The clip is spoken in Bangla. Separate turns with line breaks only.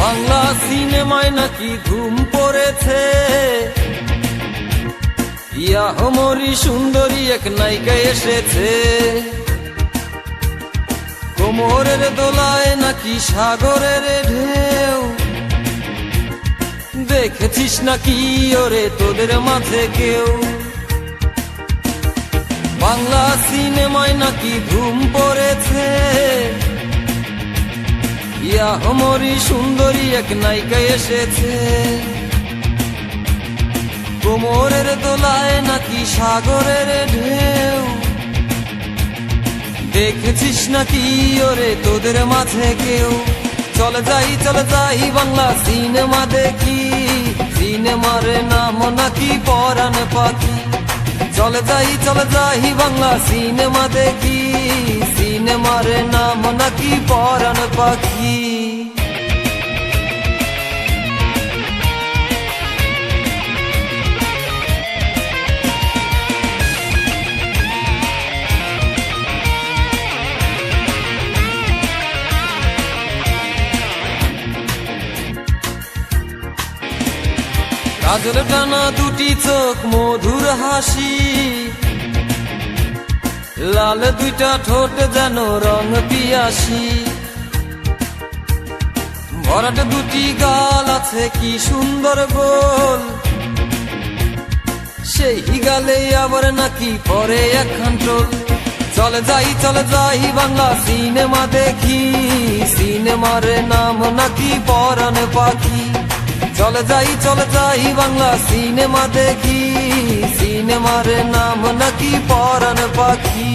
বাংলা সিনেমায় নাকি ধুম পড়েছে, ইয়াহমরি সুন্দরী এক নায়িকা এসেছে। কোমরের দোলায় নাকি সাগরের ঢেউ, দেখেছিস নাকি ওরে তোদের মাঝে কেউ? বাংলা সিনেমায় নাকি ধুম পড়েছে, ইয়াহমরি সুন্দরী এক নায়িকা এসেছে। কোমরের দোলায় নাকি সাগরের ঢেউ, দেখেছিস নাকি ওরে তোদের মাঝে কেউ? চলে যাই বাংলা সিনেমা দেখি, সিনেমার নাম নাকি পরাণ পাখি। চলে যাই বাংলা সিনেমা দেখি, সিনেমার নাম নাকি পরাণ পাখি। কাজল টানা দুটি চোখ, মধুর হাসি, লাল দুইটা ঠোঁট যেন রং পিয়াসি। ভরাট দুটি গাল আছে কি সুন্দর গোল, সেই গালে আবার নাকি পরে একখান টোল। চলে যাই বাংলা সিনেমা দেখি, সিনেমার নাম নাকি পরাণ পাখি। চলে যাই বাংলা সিনেমা দেখি, সিনেমার নাম নাকি পরাণ পাখি।